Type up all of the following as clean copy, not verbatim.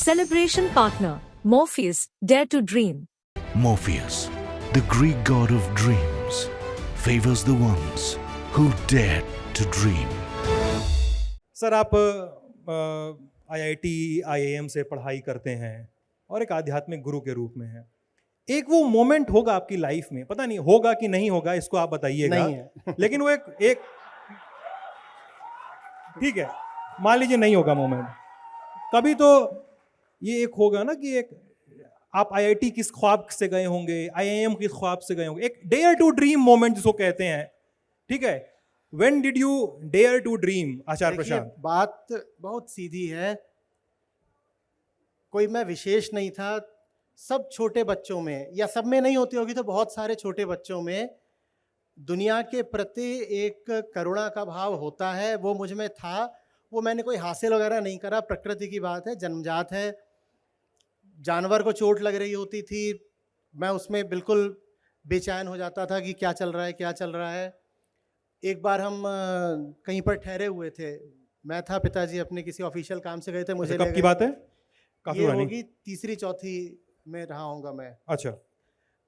Celebration partner, Morpheus, Dare to Dream. Morpheus, the Greek god of dreams, favors the ones who dare to dream. Sir, आप IIT, IIM से पढ़ाई करते हैं और एक आध्यात्मिक गुरु के रूप में हैं। एक वो मोमेंट होगा आपकी लाइफ में, पता नहीं होगा कि नहीं होगा, इसको आप बताइएगा। नहीं है। लेकिन वो एक ठीक है, मान लीजिए नहीं होगा मोमेंट, कभी तो ये एक होगा ना कि एक आप IIT किस ख्वाब से गए होंगे, IIM किस ख्वाब से गए होंगे, एक डेयर टू ड्रीम मोमेंट जिसको कहते हैं, ठीक है। When did you dare to dream, आचार्य प्रशांत? बात बहुत सीधी है, कोई मैं विशेष नहीं था। सब छोटे बच्चों में, या सब में नहीं होती होगी तो बहुत सारे छोटे बच्चों में दुनिया के प्रति एक करुणा का भाव होता है, वो मुझ में था। वो मैंने कोई हासिल वगैरह नहीं करा, प्रकृति की बात है, जन्मजात है। जानवर को चोट लग रही होती थी, मैं उसमें बिल्कुल बेचैन हो जाता था कि क्या चल रहा है, क्या चल रहा है। एक बार हम कहीं पर ठहरे हुए थे, मैं था, पिताजी अपने किसी ऑफिशियल काम से गए थे, मुझे कब की बात है? काफी ये पुरानी होगी तीसरी चौथी में रहा होऊंगा मैं। अच्छा।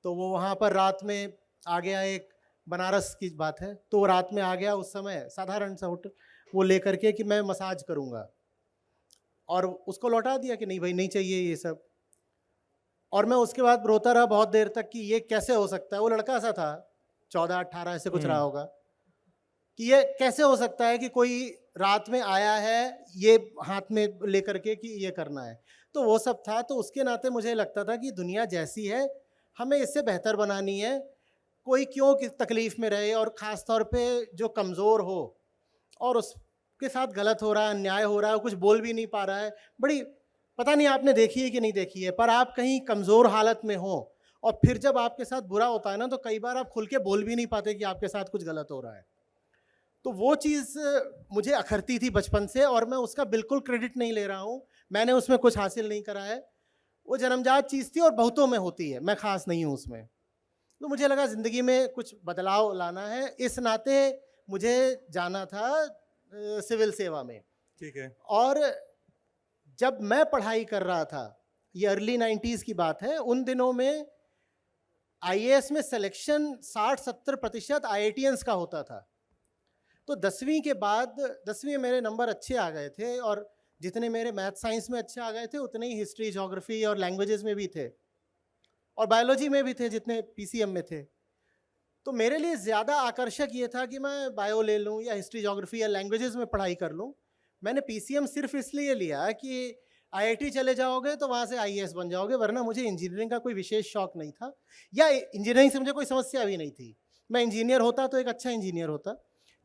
तो वो वहाँ पर रात में आ गया, एक बनारस की बात है, तो वो रात में आ गया। उस समय साधारण सा होटल वो लेकर के कि मैं मसाज करूँगा, और उसको लौटा दिया कि नहीं भाई, नहीं चाहिए ये सब। और मैं उसके बाद रोता रहा बहुत देर तक कि ये कैसे हो सकता है। वो लड़का सा था, 14-18 ऐसे कुछ रहा होगा, कि ये कैसे हो सकता है कि कोई रात में आया है ये हाथ में लेकर के कि ये करना है। तो वो सब था। तो उसके नाते मुझे लगता था कि दुनिया जैसी है हमें इससे बेहतर बनानी है। कोई क्यों किस तकलीफ़ में रहे, और ख़ास तौर पे जो कमज़ोर हो और उसके साथ गलत हो रहा है, अन्याय हो रहा है, कुछ बोल भी नहीं पा रहा है। बड़ी पता नहीं आपने देखी है कि नहीं देखी है, पर आप कहीं कमज़ोर हालत में हो और फिर जब आपके साथ बुरा होता है ना, तो कई बार आप खुल के बोल भी नहीं पाते कि आपके साथ कुछ गलत हो रहा है। तो वो चीज़ मुझे अखरती थी बचपन से, और मैं उसका बिल्कुल क्रेडिट नहीं ले रहा हूँ। मैंने उसमें कुछ हासिल नहीं करा है, वो जन्मजात चीज़ थी और बहुतों में होती है, मैं ख़ास नहीं हूँ उसमें। तो मुझे लगा ज़िंदगी में कुछ बदलाव लाना है, इस नाते मुझे जाना था सिविल सेवा में। ठीक है। और जब मैं पढ़ाई कर रहा था, ये अर्ली 90s की बात है, उन दिनों में IAS में सिलेक्शन 60-70% IITians का होता था। तो 10वीं के बाद, 10वीं में मेरे नंबर अच्छे आ गए थे, और जितने मेरे मैथ साइंस में अच्छे आ गए थे उतने ही हिस्ट्री, ज्योग्राफी और लैंग्वेजेस में भी थे, और बायोलॉजी में भी थे जितने PCM में थे। तो मेरे लिए ज़्यादा आकर्षक ये था कि मैं बायो ले लूँ या हिस्ट्री, ज्योग्राफी या लैंग्वेजेस में पढ़ाई कर लूँ। मैंने PCM सिर्फ इसलिए लिया कि IIT चले जाओगे तो वहाँ से IAS बन जाओगे, वरना मुझे इंजीनियरिंग का कोई विशेष शौक नहीं था, या इंजीनियरिंग से मुझे कोई समस्या भी नहीं थी। मैं इंजीनियर होता तो एक अच्छा इंजीनियर होता,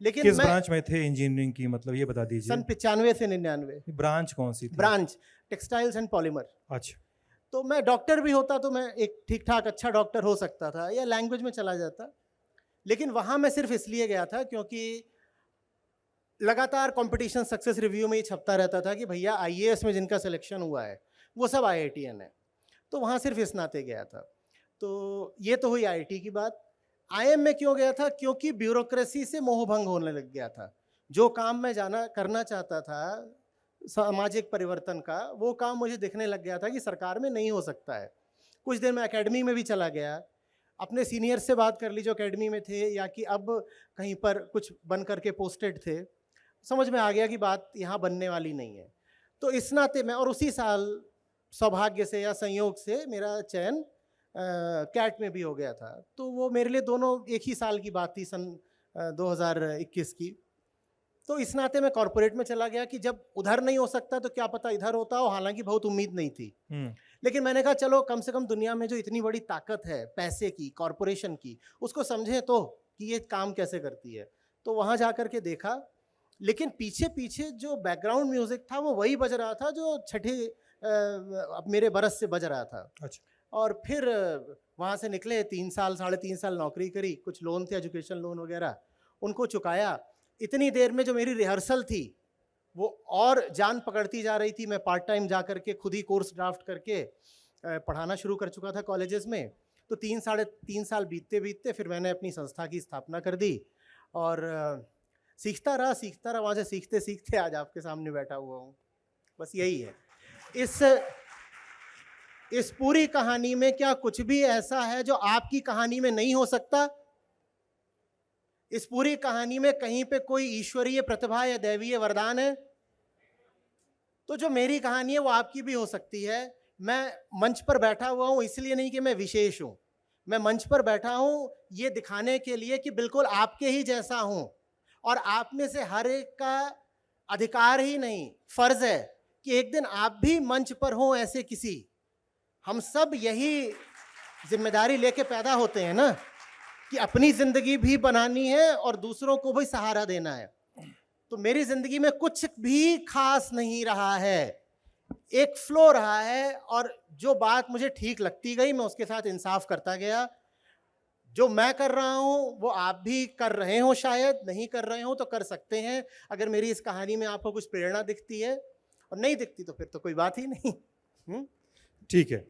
लेकिन किस ब्रांच में थे इंजीनियरिंग की, मतलब ये बता दीजिए। सन 95 से 99। ब्रांच कौन सी थी? Branch textiles and polymer. अच्छा। तो मैं डॉक्टर भी होता तो मैं एक ठीक ठाक अच्छा डॉक्टर हो सकता था, या लैंग्वेज में चला जाता। लेकिन वहाँ मैं सिर्फ इसलिए गया था क्योंकि लगातार कंपटीशन सक्सेस रिव्यू में ये छपता रहता था कि भैया IAS में जिनका सिलेक्शन हुआ है वो सब IITian है। तो वहाँ सिर्फ इस नाते गया था। तो ये तो हुई IIT की बात। IIM में क्यों गया था? क्योंकि ब्यूरोक्रेसी से मोहभंग होने लग गया था। जो काम मैं करना चाहता था सामाजिक परिवर्तन का, वो काम मुझे दिखने लग गया था कि सरकार में नहीं हो सकता है। कुछ देर मैं एकेडमी में भी चला गया, अपने सीनियर से बात कर ली जो एकेडमी में थे, या कि अब कहीं पर कुछ बन करके पोस्टेड थे। समझ में आ गया कि बात यहाँ बनने वाली नहीं है। तो इस नाते मैं, और उसी साल सौभाग्य से या संयोग से मेरा चयन कैट में भी हो गया था। तो वो मेरे लिए दोनों एक ही साल की बात थी, सन 2021 की। तो इस नाते मैं कॉरपोरेट में चला गया कि जब उधर नहीं हो सकता तो क्या पता इधर होता हो, हालांकि बहुत उम्मीद नहीं थी। लेकिन मैंने कहा चलो कम से कम दुनिया में जो इतनी बड़ी ताकत है पैसे की, कॉरपोरेशन की, उसको समझें तो कि ये काम कैसे करती है। तो वहाँ जा कर के देखा, लेकिन पीछे पीछे जो बैकग्राउंड म्यूजिक था वो वही बज रहा था जो छठे अब मेरे बरस से बज रहा था। अच्छा। और फिर वहाँ से निकले, 3 साल 3.5 साल नौकरी करी, कुछ लोन थे, एजुकेशन लोन वगैरह, उनको चुकाया। इतनी देर में जो मेरी रिहर्सल थी वो और जान पकड़ती जा रही थी। मैं पार्ट टाइम जा करके खुद ही कोर्स ड्राफ्ट करके पढ़ाना शुरू कर चुका था कॉलेजेस में। तो 3 साल बीतते बीतते फिर मैंने अपनी संस्था की स्थापना कर दी, और सीखता रहा, वहाँ से सीखते सीखते आज आपके सामने बैठा हुआ हूँ। बस यही है। इस इस पूरी कहानी में क्या कुछ भी ऐसा है जो आपकी कहानी में नहीं हो सकता? इस पूरी कहानी में कहीं पे कोई ईश्वरीय प्रतिभा या दैवीय वरदान है? तो जो मेरी कहानी है वो आपकी भी हो सकती है। मैं मंच पर बैठा हुआ हूं इसलिए नहीं कि मैं विशेष हूं, मैं मंच पर बैठा हूं ये दिखाने के लिए कि बिल्कुल आपके ही जैसा हूं, और आप में से हर एक का अधिकार ही नहीं, फर्ज है कि एक दिन आप भी मंच पर हो ऐसे किसी। हम सब यही जिम्मेदारी लेके पैदा होते हैं ना, कि अपनी जिंदगी भी बनानी है और दूसरों को भी सहारा देना है। तो मेरी जिंदगी में कुछ भी खास नहीं रहा है, एक फ्लो रहा है, और जो बात मुझे ठीक लगती गई मैं उसके साथ इंसाफ करता गया। जो मैं कर रहा हूं वो आप भी कर रहे हो, शायद नहीं कर रहे हो तो कर सकते हैं। अगर मेरी इस कहानी में आपको कुछ प्रेरणा दिखती है, और नहीं दिखती तो फिर तो कोई बात ही नहीं। ठीक है।